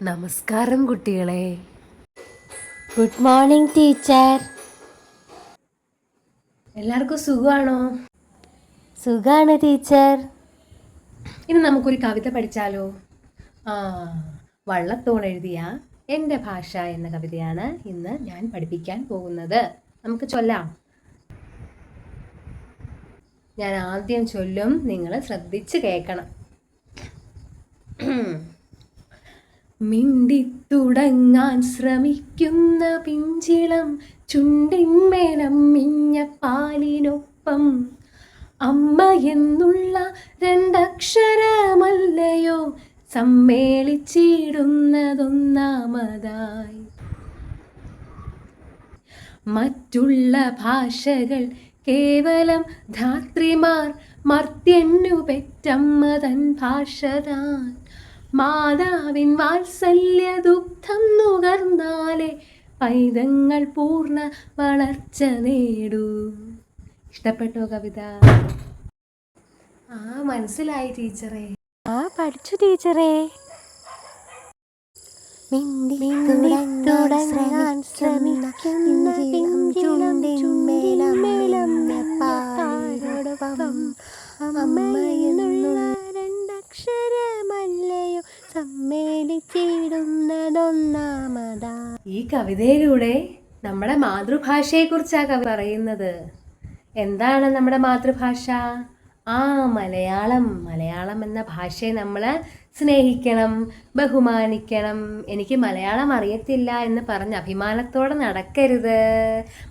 നമസ്കാരം കുട്ടികളെ. Good morning teacher. എല്ലാവർക്കും സുഖമാണോ? സുഖാണ് ടീച്ചർ. ഇന്ന് നമുക്കൊരു കവിത പഠിച്ചാലോ? വള്ളത്തോൾ എഴുതിയ എൻ്റെ ഭാഷ എന്ന കവിതയാണ് ഇന്ന് ഞാൻ പഠിപ്പിക്കാൻ പോകുന്നത്. നമുക്ക് ചൊല്ലാം. ഞാൻ ആദ്യം ചൊല്ലും, നിങ്ങൾ ശ്രദ്ധിച്ച് കേൾക്കണം. മിണ്ടിത്തുടങ്ങാൻ ശ്രമിക്കുന്ന പിഞ്ചിളം ചുണ്ടിന്മേലം മിഞ്ഞ പാലിനൊപ്പം അമ്മ എന്നുള്ള രണ്ടക്ഷരമല്ലയോ സമ്മേളിച്ചിടുന്നതൊന്നാമതായി. മറ്റുള്ള ഭാഷകൾ കേവലം ധാത്രിമാർ മർത്യന്നു പെറ്റമ്മ തൻ ഭാഷ താൻ. മാതാവിൻ വാത്സല്യ ദുഗ്ധം നുകർന്നാലേ പൈതങ്ങൾ പൂർണ്ണ വളർച്ച നേടൂ. ഇഷ്ടപ്പെട്ടോ കവിത? മനസ്സിലായി ടീച്ചറെ? പഠിച്ചു ടീച്ചറെ. മിണ്ടിത്തുടങ്ങാൻ ശ്രമിക്കുന്ന പിഞ്ചിളം ചുണ്ടിന്മേലം പാലിനൊപ്പം അമ്മയെന്നുള്ള രണ്ടക്ഷരമല്ലയോ സമ്മേളിച്ചിടുന്നതൊന്നാമതാ. ഈ കവിതയിലൂടെ നമ്മുടെ മാതൃഭാഷയെക്കുറിച്ചാണ് കവി പറയുന്നത്. എന്താണ് നമ്മുടെ മാതൃഭാഷ? മലയാളം. മലയാളം എന്ന ഭാഷയെ നമ്മൾ സ്നേഹിക്കണം, ബഹുമാനിക്കണം. എനിക്ക് മലയാളം അറിയത്തില്ല എന്ന് പറഞ്ഞ് അഭിമാനത്തോടെ നടക്കരുത്.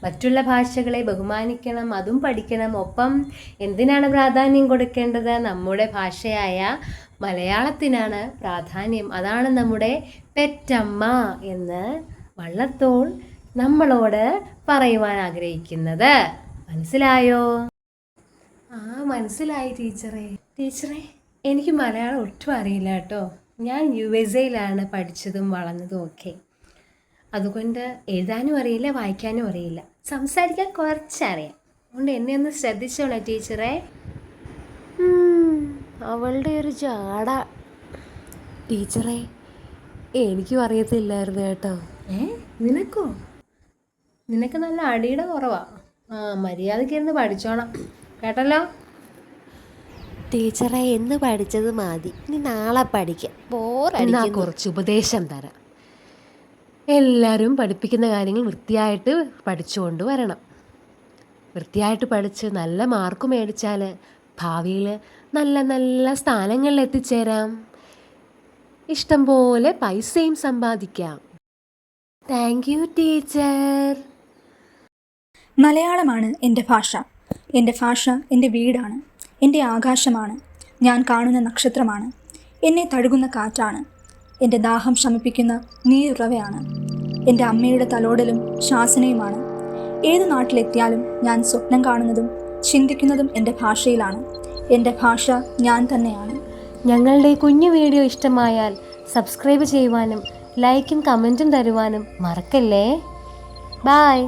മറ്റുള്ള ഭാഷകളെ ബഹുമാനിക്കണം, അതും പഠിക്കണം. ഒപ്പം എന്തിനാണ് പ്രാധാന്യം കൊടുക്കേണ്ടത്? നമ്മുടെ ഭാഷയായ മലയാളത്തിനാണ് പ്രാധാന്യം. അതാണ് നമ്മുടെ പെറ്റമ്മ എന്ന് വള്ളത്തോൾ നമ്മളോട് പറയുവാൻ ആഗ്രഹിക്കുന്നത്. മനസ്സിലായോ? മനസ്സിലായി ടീച്ചറെ. ടീച്ചറെ, എനിക്ക് മലയാളം ഒട്ടും അറിയില്ല കേട്ടോ. ഞാൻ USA പഠിച്ചതും വളർന്നതും ഒക്കെ. അതുകൊണ്ട് എഴുതാനും അറിയില്ല, വായിക്കാനും അറിയില്ല, സംസാരിക്കാൻ കുറച്ചറിയാം. അതുകൊണ്ട് എന്നെ ഒന്ന് ശ്രദ്ധിച്ചോളാം ടീച്ചറെ. അവളുടെ ഒരു ജാട. ടീച്ചറെ, എനിക്കും അറിയത്തില്ലായിരുന്നു കേട്ടോ. നിനക്കോ? നിനക്ക് നല്ല അടിയുടെ കുറവാ. മര്യാദയ്ക്ക് ഇരുന്ന് പഠിച്ചോണം കേട്ടല്ലോ. ടീച്ചറെ, എന്ന് പഠിച്ചത് മതി, ഇനി നാളെ പഠിക്കാം. കുറച്ച് ഉപദേശം തരാം. എല്ലാവരും പഠിപ്പിക്കുന്ന കാര്യങ്ങൾ വൃത്തിയായിട്ട് പഠിച്ചുകൊണ്ട് വരണം. വൃത്തിയായിട്ട് പഠിച്ച് നല്ല മാർക്ക് മേടിച്ചാൽ ഭാവിയിൽ നല്ല നല്ല സ്ഥാനങ്ങളിൽ എത്തിച്ചേരാം. ഇഷ്ടം പോലെ പൈസയും സമ്പാദിക്കാം. Thank you teacher. മലയാളമാണ് എൻ്റെ ഭാഷ. എൻ്റെ ഭാഷ എൻ്റെ വീടാണ്, എൻ്റെ ആകാശമാണ്, ഞാൻ കാണുന്ന നക്ഷത്രമാണ്, എന്നെ തഴുകുന്ന കാറ്റാണ്, എൻ്റെ ദാഹം ശമിപ്പിക്കുന്ന നീരുറവയാണ്, എൻ്റെ അമ്മയുടെ തലോടലും ശാസനയുമാണ്. ഏത് നാട്ടിലെത്തിയാലും ഞാൻ സ്വപ്നം കാണുന്നതും ചിന്തിക്കുന്നതും എൻ്റെ ഭാഷയിലാണ്. എൻ്റെ ഭാഷ ഞാൻ തന്നെയാണ്. ഞങ്ങളുടെ കുഞ്ഞു വീഡിയോ ഇഷ്ടമായാൽ സബ്സ്ക്രൈബ് ചെയ്യുവാനും ലൈക്കും കമൻറ്റും തരുവാനും മറക്കല്ലേ. ബായ്.